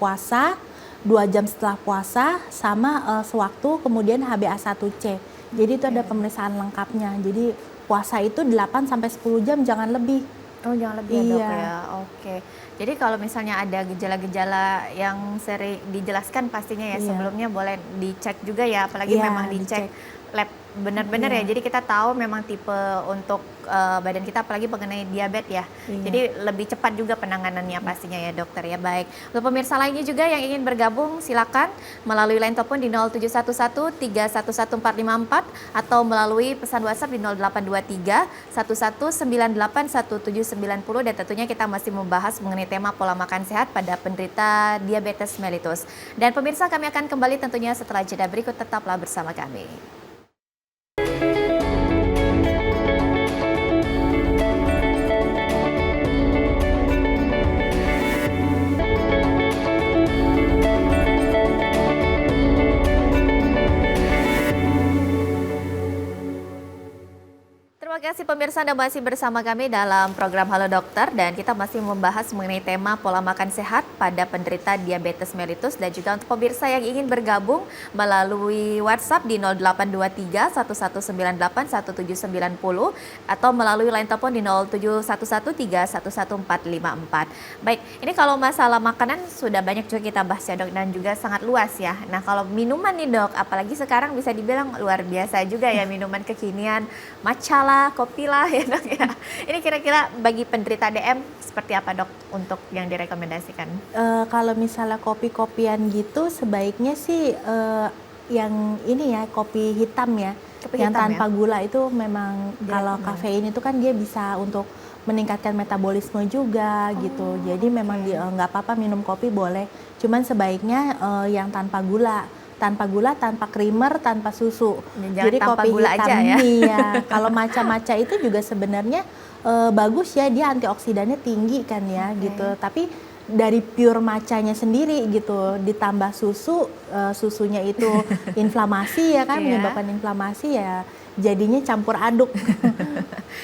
puasa 2 jam setelah puasa sama sewaktu kemudian HbA1c. Jadi itu ada pemeriksaan lengkapnya. Jadi puasa itu 8 sampai 10 jam jangan lebih. Oh, jangan lebih ya dok Iya. ya. Oke. Jadi kalau misalnya ada gejala-gejala yang sering dijelaskan pastinya ya Iya. sebelumnya boleh dicek juga ya, apalagi Iya, memang dicek lab benar-benar ya. Iya. Jadi kita tahu memang tipe untuk badan kita apalagi mengenai diabetes ya. Iya. Jadi lebih cepat juga penanganannya pastinya ya dokter ya. Baik. Untuk pemirsa lainnya juga yang ingin bergabung silakan melalui line telepon di 0711 311454 atau melalui pesan WhatsApp di 0823 1198 1790 dan tentunya kita masih membahas mengenai tema pola makan sehat pada penderita diabetes mellitus. Dan pemirsa kami akan kembali tentunya setelah jeda berikut, tetaplah bersama kami. Terima kasih pemirsa Anda masih bersama kami dalam program Halo Dokter dan kita masih membahas mengenai tema pola makan sehat pada penderita diabetes mellitus dan juga untuk pemirsa yang ingin bergabung melalui WhatsApp di 0823 1198 1790 atau melalui line telepon di 0711 311454. Baik, ini kalau masalah makanan sudah banyak juga kita bahas ya dok dan juga sangat luas ya. Nah kalau minuman nih dok, apalagi sekarang bisa dibilang luar biasa juga ya minuman kekinian, matcha lah, kopi lah ya dok ya. Ini kira-kira bagi penderita DM seperti apa dok untuk yang direkomendasikan? Kalau misalnya kopi-kopian gitu sebaiknya sih yang ini ya kopi hitam ya. Kopi yang hitam tanpa ya? gula itu memang kalau kafein itu kan dia bisa untuk meningkatkan metabolisme juga gitu. Jadi memang nggak apa-apa minum kopi boleh. Cuman sebaiknya yang tanpa gula. Tanpa gula, tanpa creamer, tanpa susu. Jangan Jadi tanpa kopi gula hitam aja ya. iya. Kalau matcha itu juga sebenarnya bagus ya, dia antioksidannya tinggi kan ya gitu. Tapi dari pure matchanya sendiri gitu, ditambah susu, susunya itu inflamasi ya kan, Iya. menyebabkan inflamasi ya, jadinya campur aduk.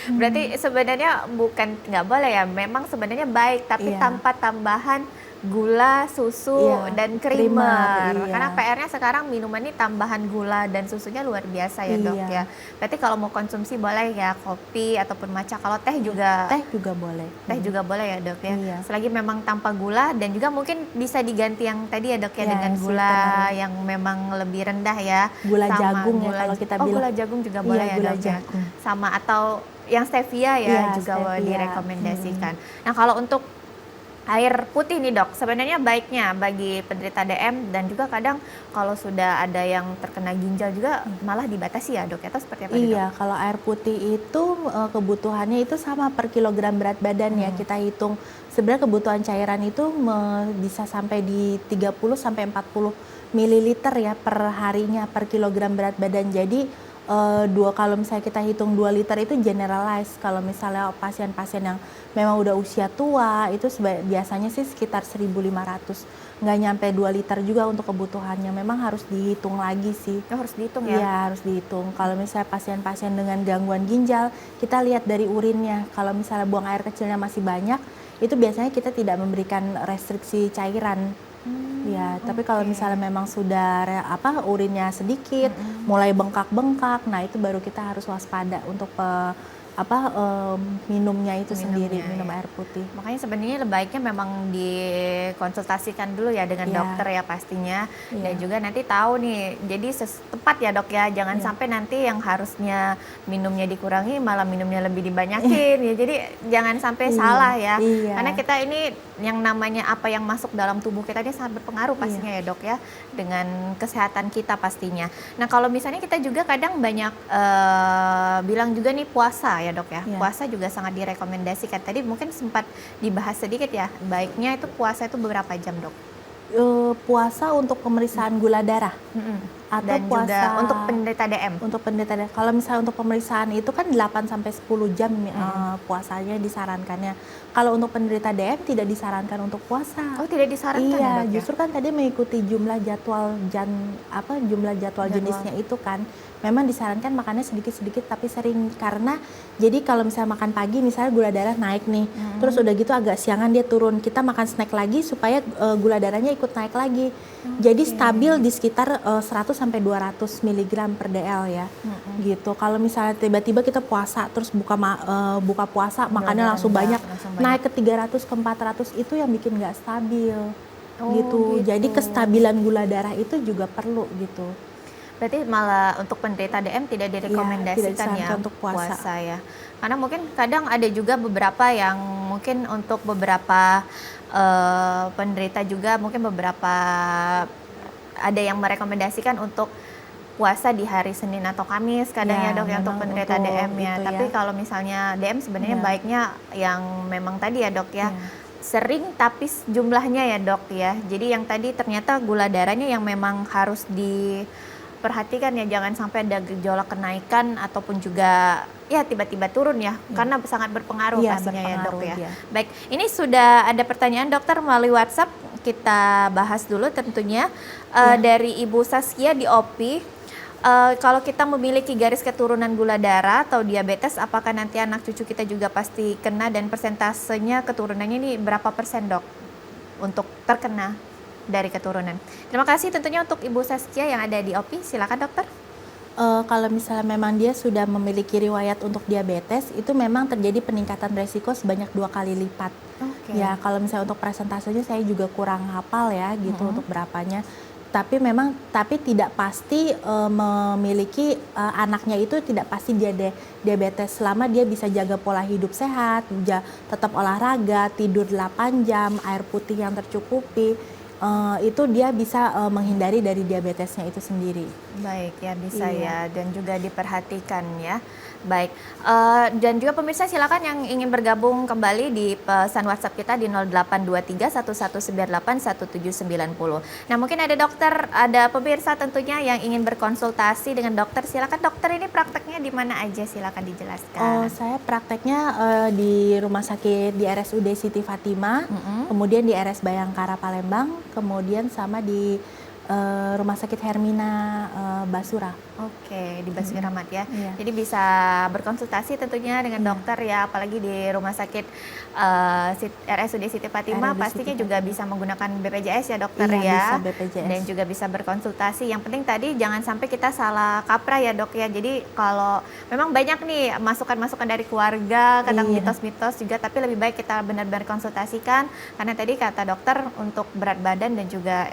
Berarti sebenarnya bukan nggak boleh ya, memang sebenarnya baik tapi Iya. tanpa tambahan gula, susu, Iya, dan creamer, creamer. iya. Karena PR-nya sekarang minuman ini tambahan gula dan susunya luar biasa ya dok Iya. ya. Berarti kalau mau konsumsi boleh ya kopi ataupun matcha. Kalau teh juga Teh juga boleh. teh juga boleh ya dok ya. Iya. Selagi memang tanpa gula dan juga mungkin bisa diganti yang tadi ya dok ya Ya, dengan yang gula sweetener. yang memang lebih rendah ya. Gula Sama jagung ya kalau kita bilang. gula jagung juga boleh Iya, ya gula dok ya. jagung. Sama atau yang stevia ya Iya, juga stevia. direkomendasikan. Nah kalau untuk air putih nih dok, sebenarnya baiknya bagi penderita DM dan juga kadang kalau sudah ada yang terkena ginjal juga malah dibatasi ya dok, atau seperti apa nih, dok? Iya, kalau air putih itu kebutuhannya itu sama per kilogram berat badan ya. Kita hitung sebenarnya kebutuhan cairan itu bisa sampai di 30 sampai 40 mililiter ya per harinya per kilogram berat badan. Jadi kalau misalnya kita hitung 2 liter itu generalize. Kalau misalnya pasien-pasien yang memang udah usia tua itu biasanya sih sekitar 1.500. Nggak nyampe 2 liter juga untuk kebutuhannya. Memang harus dihitung lagi sih. Oh, harus dihitung ya? Iya, harus dihitung. Kalau misalnya pasien-pasien dengan gangguan ginjal, kita lihat dari urinnya. Kalau misalnya buang air kecilnya masih banyak, itu biasanya kita tidak memberikan restriksi cairan. Ya, tapi kalau misalnya memang sudah urinnya sedikit, mulai bengkak-bengkak, nah itu baru kita harus waspada untuk minumnya itu sendiri, Minumnya, minum ya. air putih. Makanya sebenarnya baiknya memang dikonsultasikan dulu ya dengan Iya. dokter ya pastinya. Iya. Dan juga nanti tahu nih, jadi tepat ya dok ya, jangan Iya. sampai nanti yang harusnya minumnya dikurangi malah minumnya lebih dibanyakin ya. Jadi jangan sampai Iya. salah ya. Iya. Karena kita ini yang namanya apa yang masuk dalam tubuh kita ini sangat berpengaruh pastinya ya dok ya, dengan kesehatan kita pastinya. Nah kalau misalnya kita juga kadang banyak bilang juga nih puasa ya dok ya, Iya. puasa juga sangat direkomendasikan. Tadi mungkin sempat dibahas sedikit ya, baiknya itu puasa itu beberapa jam dok? Puasa untuk pemeriksaan gula darah atau Dan puasa juga untuk penderita DM. untuk penderita darah. Kalau misalnya untuk pemeriksaan itu kan 8 sampai 10 jam puasanya disarankannya. Kalau untuk penderita DM tidak disarankan untuk puasa. Oh tidak disarankan ya Iya, dok ya? justru kan tadi mengikuti jumlah jadwal jumlah jadwal Jadwal. jenisnya itu kan. memang disarankan makannya sedikit-sedikit tapi sering, karena jadi kalau misalnya makan pagi misalnya gula darah naik nih, terus udah gitu agak siangan dia turun, kita makan snack lagi supaya gula darahnya ikut naik lagi. Jadi stabil di sekitar 100 sampai 200 mg per dl ya. Gitu. Kalau misalnya tiba-tiba kita puasa terus buka puasa makannya langsung banyak, naik ke 300 ke 400, itu yang bikin nggak stabil. Gitu. Jadi kestabilan gula darah itu juga perlu gitu. Berarti malah untuk penderita DM tidak direkomendasikan ya untuk puasa ya. Karena mungkin kadang ada juga beberapa yang mungkin untuk beberapa penderita juga mungkin beberapa ada yang merekomendasikan untuk puasa di hari Senin atau Kamis kadang ya dok ya untuk penderita DM ya. Gitu Tapi ya. kalau misalnya DM sebenarnya baiknya yang memang tadi ya dok ya. Sering tapi jumlahnya ya dok ya. Jadi yang tadi ternyata gula darahnya yang memang harus diperhatikan ya, jangan sampai ada gejolak kenaikan ataupun juga ya tiba-tiba turun ya, karena sangat berpengaruh pastinya ya dok ya. Baik, ini sudah ada pertanyaan dokter melalui WhatsApp, kita bahas dulu tentunya dari Ibu Saskia di OPI. Kalau kita memiliki garis keturunan gula darah atau diabetes, apakah nanti anak cucu kita juga pasti kena, dan persentasenya keturunannya ini berapa persen dok untuk terkena dari keturunan? Terima kasih tentunya untuk Ibu Saskia yang ada di OPI, silakan dokter. Kalau misalnya memang dia sudah memiliki riwayat untuk diabetes, itu memang terjadi peningkatan resiko sebanyak 2 kali lipat. Ya, kalau misalnya untuk presentasenya saya juga kurang hafal ya gitu untuk berapanya. Tapi tidak pasti memiliki anaknya itu tidak pasti dia diabetes selama dia bisa jaga pola hidup sehat, tetap olahraga, tidur 8 jam, air putih yang tercukupi. Itu dia bisa menghindari dari diabetesnya itu sendiri. Baik ya, bisa ya, dan juga diperhatikan ya. Baik, dan juga pemirsa silakan yang ingin bergabung kembali di pesan WhatsApp kita di 0823 1198 1790. Nah mungkin ada pemirsa tentunya yang ingin berkonsultasi dengan dokter, silakan dokter, ini prakteknya di mana aja, silakan dijelaskan. Saya prakteknya di rumah sakit di RSUD Siti Fatimah, kemudian di RS Bayangkara Palembang, kemudian sama di Rumah Sakit Hermina Basura. Oke, di Basura Rahmat ya. Iya. Jadi bisa berkonsultasi tentunya dengan dokter ya, apalagi di Rumah Sakit RSUD Siti Fatimah, pastinya juga bisa menggunakan BPJS ya dokter ya. Bisa BPJS. Dan juga bisa berkonsultasi. Yang penting tadi jangan sampai kita salah kaprah ya dok ya. Jadi kalau memang banyak nih masukan-masukan dari keluarga, kadang mitos-mitos juga, tapi lebih baik kita benar-benar konsultasikan, karena tadi kata dokter untuk berat badan dan juga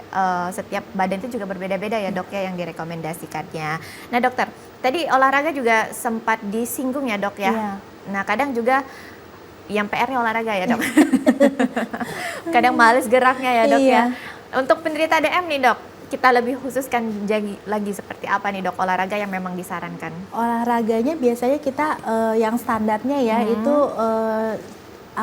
setiap badan itu juga berbeda-beda ya dok ya yang direkomendasikannya. Nah dokter, tadi olahraga juga sempat disinggung ya dok ya. Iya. Nah kadang juga yang PR-nya olahraga ya dok. Kadang males geraknya ya dok ya. Untuk penderita DM nih dok, kita lebih khususkan lagi seperti apa nih dok olahraga yang memang disarankan? Olahraganya biasanya kita yang standarnya ya itu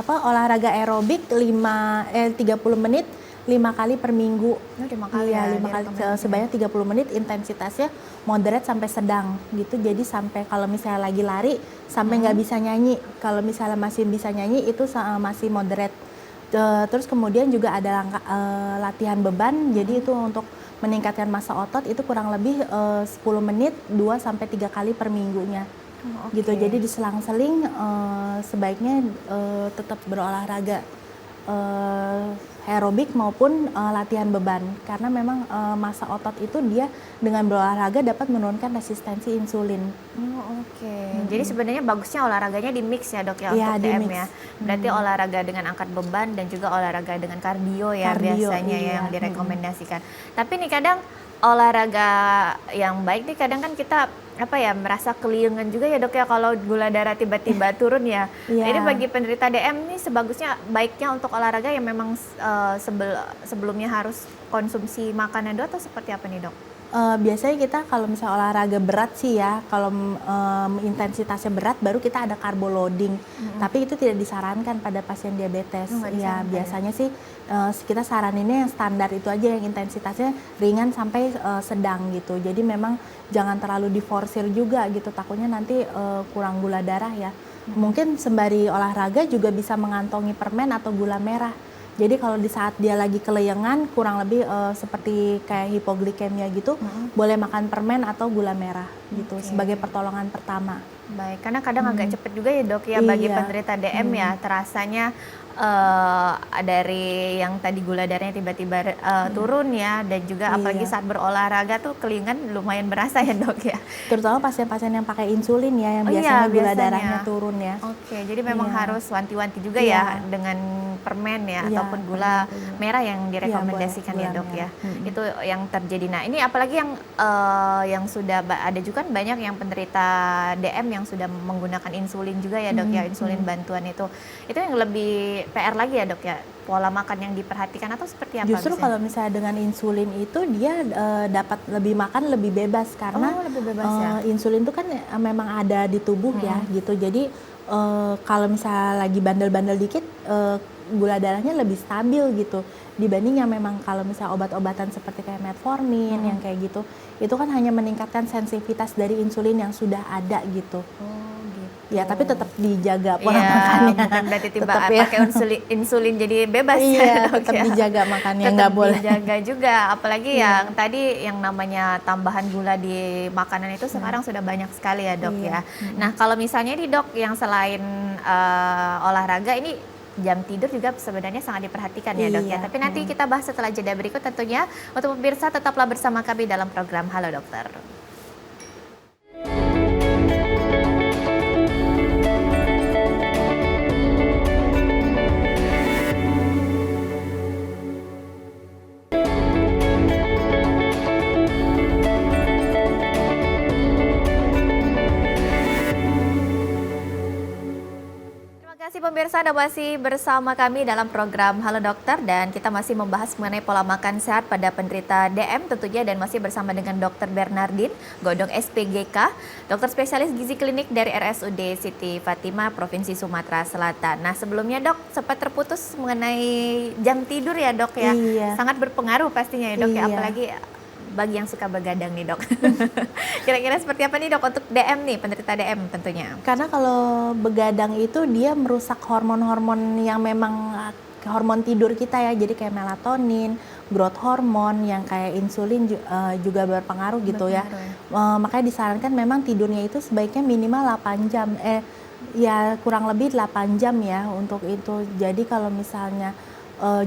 olahraga aerobik 30 menit 5 kali per minggu. 5 kali ya, 5 kali sebanyak 30 menit, intensitasnya moderate sampai sedang gitu. Jadi sampai kalau misalnya lagi lari sampai nggak bisa nyanyi. Kalau misalnya masih bisa nyanyi itu masih moderate. Terus kemudian juga ada latihan beban. Jadi itu untuk meningkatkan massa otot itu kurang lebih 10 menit 2 sampai 3 kali per minggunya. Gitu. Jadi diselang-seling sebaiknya tetap berolahraga aerobik maupun latihan beban, karena memang massa otot itu dia dengan berolahraga dapat menurunkan resistensi insulin. Jadi sebenarnya bagusnya olahraganya di mix ya dok ya untuk DM ya. Berarti olahraga dengan angkat beban dan juga olahraga dengan kardio ya biasanya yang direkomendasikan. Tapi nih kadang olahraga yang baik nih kadang kan kita merasa keliengan juga ya dok ya kalau gula darah tiba-tiba turun ya. Ini bagi penderita DM nih baiknya untuk olahraga yang memang sebelumnya harus konsumsi makanan dok, atau seperti apa nih dok? Biasanya kita kalau misalnya olahraga berat sih ya, kalau intensitasnya berat baru kita ada carbo loading. Tapi itu tidak disarankan pada pasien diabetes. Ya biasanya sih kita saraninnya yang standar itu aja, yang intensitasnya ringan sampai sedang gitu. Jadi memang jangan terlalu diforsir juga gitu, takutnya nanti kurang gula darah ya. Mungkin sembari olahraga juga bisa mengantongi permen atau gula merah. Jadi kalau di saat dia lagi keleyengan, kurang lebih seperti kayak hipoglikemia gitu, boleh makan permen atau gula merah gitu Oke. sebagai pertolongan pertama. Baik, karena kadang agak cepet juga ya dok ya bagi Iya. penderita DM ya, terasanya dari yang tadi gula darahnya tiba-tiba turun ya, dan juga apalagi Iya. saat berolahraga tuh kelingan lumayan berasa ya dok ya. Terutama pasien-pasien yang pakai insulin ya, yang Oh iya, biasanya gula biasanya. darahnya turun ya. Oke, jadi memang Iya. harus wanti-wanti juga Iya. ya dengan permen ya, Iya, ataupun gula permen. merah yang Iya, direkomendasikan boleh, ya gula dok ya. merah. Itu yang terjadi. Nah ini apalagi yang sudah ada juga kan banyak yang penderita DM yang sudah menggunakan insulin juga ya dok ya, insulin bantuan itu yang lebih PR lagi ya dok ya, pola makan yang diperhatikan atau seperti apa? Justru biasanya? kalau misalnya dengan insulin itu dia dapat lebih makan lebih bebas karena Oh, lebih bebas ya? insulin itu kan memang ada di tubuh ya gitu. Jadi kalau misalnya lagi bandel-bandel dikit gula darahnya lebih stabil gitu dibanding yang memang kalau misalnya obat-obatan seperti kayak metformin yang kayak gitu, itu kan hanya meningkatkan sensitivitas dari insulin yang sudah ada gitu. Oh gitu. Ya tapi tetap dijaga pola Iya, makannya. bukan berarti tiba Tetap ya. pakai insulin jadi bebas Iya, ya dok tetap ya. dijaga makannya, Tetap nggak boleh. dijaga juga, apalagi yang tadi yang namanya tambahan gula di makanan itu sekarang sudah banyak sekali ya dok Iya. ya. Nah kalau misalnya di dok yang selain olahraga ini jam tidur juga sebenarnya sangat diperhatikan ya dok ya. Iya. Tapi nanti kita bahas setelah jeda berikut tentunya. Untuk pemirsa tetaplah bersama kami dalam program Halo Dokter. Terima kasih pemirsa, Anda masih bersama kami dalam program Halo Dokter dan kita masih membahas mengenai pola makan sehat pada penderita DM tentunya, dan masih bersama dengan Dr. Bernardin Godong SPGK, dokter spesialis gizi klinik dari RSUD Siti Fatimah, Provinsi Sumatera Selatan. Nah sebelumnya dok, sempat terputus mengenai jam tidur ya dok ya, Iya. sangat berpengaruh pastinya ya dok ya, Iya. apalagi bagi yang suka begadang nih dok. Kira-kira seperti apa nih dok untuk DM nih, penderita DM tentunya? Karena kalau begadang itu dia merusak hormon-hormon yang memang hormon tidur kita ya, jadi kayak melatonin, growth hormone yang kayak insulin juga berpengaruh gitu ya. Makanya disarankan memang tidurnya itu sebaiknya minimal 8 jam, ya kurang lebih 8 jam ya untuk itu. Jadi kalau misalnya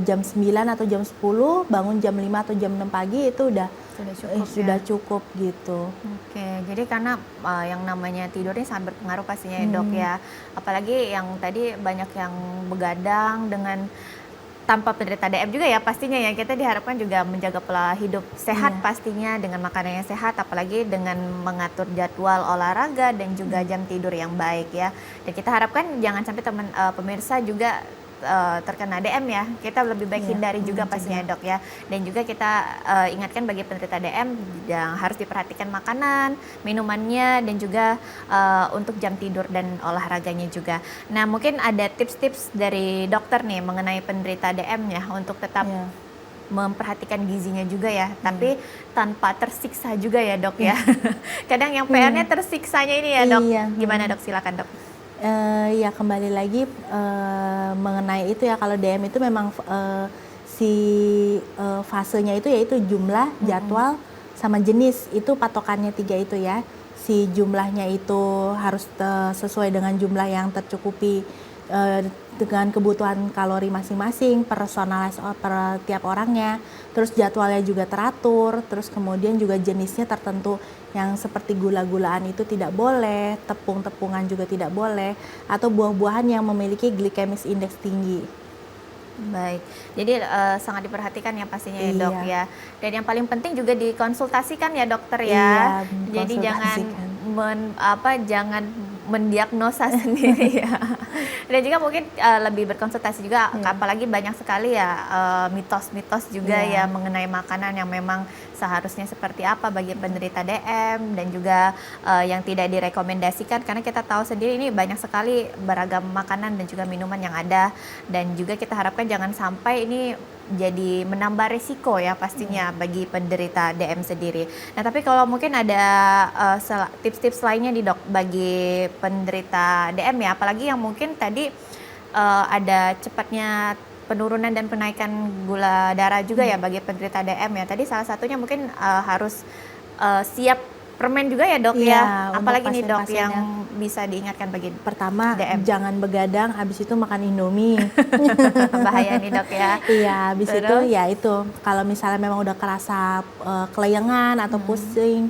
jam 9 atau jam 10 bangun jam 5 atau jam 6 pagi itu udah Sudah cukup ya? cukup gitu. Oke, jadi karena yang namanya tidurnya sangat berpengaruh pastinya ya dok ya. Apalagi yang tadi banyak yang begadang dengan tanpa penderita DM juga ya pastinya ya. Kita diharapkan juga menjaga pola hidup sehat pastinya dengan makanan yang sehat, apalagi dengan mengatur jadwal olahraga dan juga jam tidur yang baik ya. Dan kita harapkan jangan sampai pemirsa juga terkena DM ya, kita lebih baik hindari juga pastinya dok ya. Dan juga kita ingatkan bagi penderita DM yang harus diperhatikan makanan, minumannya, dan juga untuk jam tidur dan olahraganya juga. Nah mungkin ada tips-tips dari dokter nih mengenai penderita DM ya untuk tetap memperhatikan gizinya juga ya, tapi tanpa tersiksa juga ya dok ya. Kadang yang PR-nya tersiksanya ini ya dok. Iya. Gimana dok, silakan dok. Ya kembali lagi mengenai itu ya, kalau DM itu memang fasenya itu yaitu jumlah, jadwal, sama jenis, itu patokannya 3 itu ya. Si jumlahnya itu harus sesuai dengan jumlah yang tercukupi dengan kebutuhan kalori masing-masing, personalize per tiap orangnya. Terus jadwalnya juga teratur, terus kemudian juga jenisnya tertentu, yang seperti gula-gulaan itu tidak boleh, tepung-tepungan juga tidak boleh, atau buah-buahan yang memiliki glycemic index tinggi. Baik, jadi sangat diperhatikan ya pastinya ya dok Iya. ya. Dan yang paling penting juga dikonsultasikan ya dokter ya. Iya, Jadi jangan dikonsultasikan. jangan mendiagnosa sendiri ya. Dan juga mungkin lebih berkonsultasi juga, apalagi banyak sekali ya mitos-mitos juga ya mengenai makanan yang memang seharusnya seperti apa bagi penderita DM, dan juga yang tidak direkomendasikan, karena kita tahu sendiri ini banyak sekali beragam makanan dan juga minuman yang ada, dan juga kita harapkan jangan sampai ini jadi menambah risiko ya pastinya bagi penderita DM sendiri. Nah tapi kalau mungkin ada tips-tips lainnya nih dok bagi penderita DM ya, apalagi yang mungkin tadi ada cepatnya penurunan dan penaikan gula darah juga ya bagi penderita DM ya. Tadi salah satunya mungkin harus siap permen juga ya dok Iya, ya. untuk Apalagi nih dok pasien-pasien yang bisa diingatkan bagi Pertama, DM. jangan begadang, habis itu makan Indomie. Bahaya nih dok ya. Iya, habis itu Terus? ya itu, kalau misalnya memang udah kerasa kelayangan atau pusing,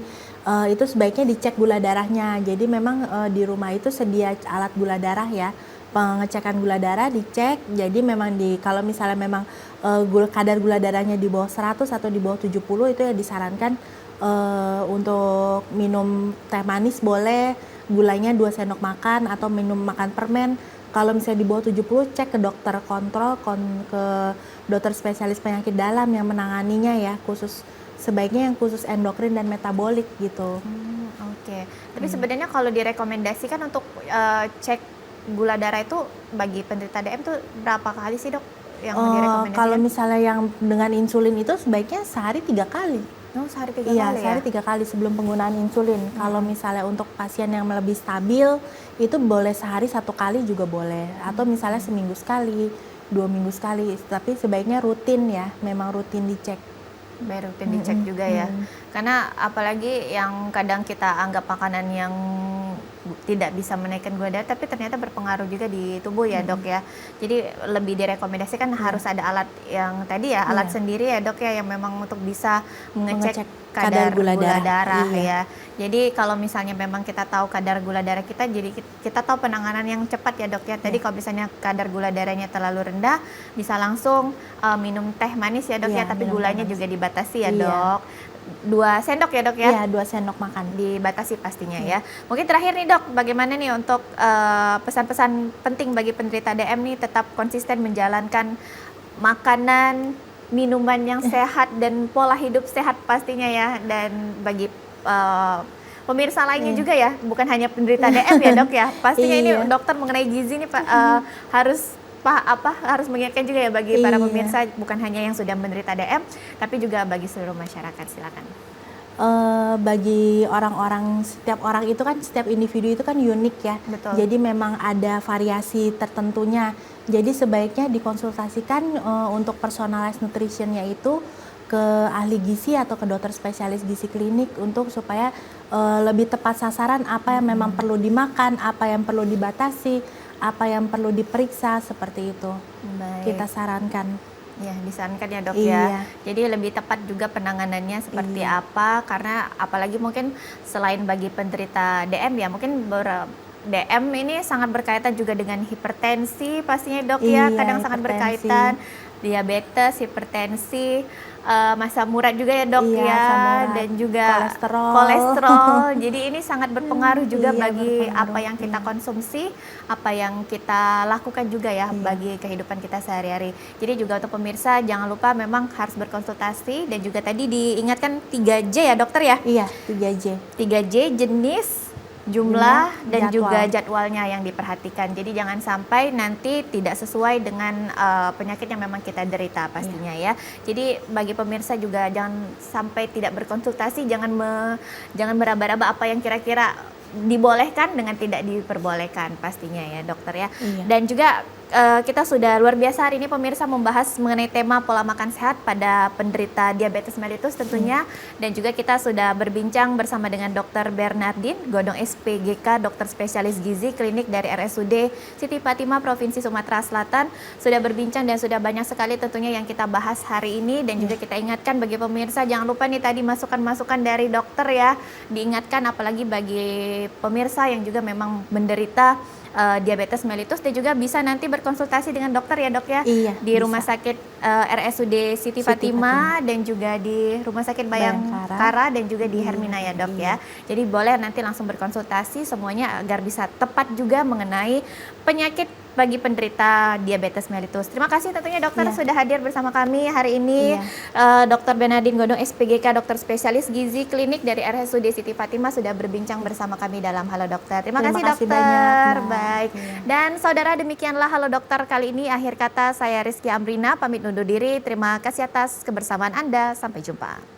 itu sebaiknya dicek gula darahnya. Jadi memang di rumah itu sedia alat gula darah ya, pengecekan gula darah dicek. Jadi memang kalau misalnya memang kadar gula darahnya di bawah 100 atau di bawah 70 itu ya disarankan untuk minum teh manis boleh, gulanya 2 sendok makan atau minum makan permen. Kalau misalnya di bawah 70 cek ke dokter kontrol, ke dokter spesialis penyakit dalam yang menanganinya ya, sebaiknya yang khusus endokrin dan metabolik gitu. Oke. Tapi sebenarnya kalau direkomendasikan untuk cek gula darah itu bagi penderita DM tuh berapa kali sih dok yang direkomendasikan? Kalau misalnya yang dengan insulin itu sebaiknya sehari 3 kali. Oh, sehari 3 Iya, kali ya? sehari 3 kali sebelum penggunaan insulin. Kalau misalnya untuk pasien yang lebih stabil, itu boleh sehari 1 kali juga boleh. Atau misalnya seminggu sekali, 2 minggu sekali. Tapi sebaiknya rutin ya, memang rutin dicek. Biar rutin dicek juga ya. Karena apalagi yang kadang kita anggap makanan yang tidak bisa menaikkan gula darah, tapi ternyata berpengaruh juga di tubuh ya dok ya. Jadi lebih direkomendasikan harus ada alat yang tadi ya, alat sendiri ya dok ya, yang memang untuk bisa mengecek kadar gula darah ya. Jadi kalau misalnya memang kita tahu kadar gula darah kita, jadi kita tahu penanganan yang cepat ya dok ya. Tadi kalau misalnya kadar gula darahnya terlalu rendah, bisa langsung minum teh manis ya dok ya, tapi gulanya juga dibatasi ya dok. 2 sendok ya dok ya? Iya, 2 sendok makan. Dibatasi pastinya ya. Mungkin terakhir nih dok, bagaimana nih untuk pesan-pesan penting bagi penderita DM nih tetap konsisten menjalankan makanan, minuman yang sehat dan pola hidup sehat pastinya ya. Dan bagi pemirsa lainnya juga ya, bukan hanya penderita DM ya dok ya. Pastinya ini dokter mengenai gizi nih Pak harus mengingatkan juga ya bagi para pemirsa, bukan hanya yang sudah menderita DM, tapi juga bagi seluruh masyarakat. Silakan. Bagi orang-orang, setiap orang itu kan, setiap individu itu kan unik ya. Betul. Jadi memang ada variasi tertentunya. Jadi sebaiknya dikonsultasikan untuk personalized nutritionnya itu ke ahli gizi atau ke dokter spesialis gizi klinik untuk supaya lebih tepat sasaran apa yang memang perlu dimakan, apa yang perlu dibatasi, apa yang perlu diperiksa, seperti itu. Baik. Kita sarankan. Ya, disarankan ya dok ya. Jadi lebih tepat juga penanganannya seperti apa, karena apalagi mungkin selain bagi penderita DM ya, mungkin DM ini sangat berkaitan juga dengan hipertensi pastinya dok ya, kadang sangat berkaitan diabetes, hipertensi, asam urat juga ya dok ya, dan juga kolesterol. Jadi ini sangat berpengaruh juga bagi apa yang kita konsumsi, apa yang kita lakukan juga ya bagi kehidupan kita sehari-hari. Jadi juga untuk pemirsa jangan lupa memang harus berkonsultasi, dan juga tadi diingatkan 3J ya dokter ya? Iya, 3J. 3J, jenis, jumlah, dan juga jadwalnya yang diperhatikan. Jadi jangan sampai nanti tidak sesuai dengan penyakit yang memang kita derita pastinya ya. Jadi bagi pemirsa juga jangan sampai tidak berkonsultasi, jangan meraba-raba apa yang kira-kira dibolehkan dengan tidak diperbolehkan pastinya ya dokter ya. Dan juga kita sudah luar biasa hari ini pemirsa membahas mengenai tema pola makan sehat pada penderita diabetes mellitus tentunya. Dan juga kita sudah berbincang bersama dengan Dr. Bernardin Godong SPGK, dokter spesialis gizi klinik dari RSUD Siti Fatimah Provinsi Sumatera Selatan. Sudah berbincang dan sudah banyak sekali tentunya yang kita bahas hari ini. Dan juga kita ingatkan bagi pemirsa, jangan lupa nih tadi masukan-masukan dari dokter ya, diingatkan apalagi bagi pemirsa yang juga memang menderita diabetes mellitus, dan juga bisa nanti berkonsultasi dengan dokter ya dok ya, di Rumah Sakit RSUD Siti Fatimah, dan juga di Rumah Sakit Bayangkara, dan juga di Hermina ya dok ya. Jadi boleh nanti langsung berkonsultasi semuanya agar bisa tepat juga mengenai penyakit bagi penderita diabetes mellitus. Terima kasih tentunya dokter sudah hadir bersama kami hari ini. Dr. Bernardin Godong SPGK, dokter spesialis gizi klinik dari RSUD Siti Fatimah sudah berbincang bersama kami dalam Halo Dokter. Terima kasih dokter. Banyak, baik. Dan saudara, demikianlah Halo Dokter kali ini. Akhir kata saya Rizky Amrina pamit undur diri. Terima kasih atas kebersamaan Anda. Sampai jumpa.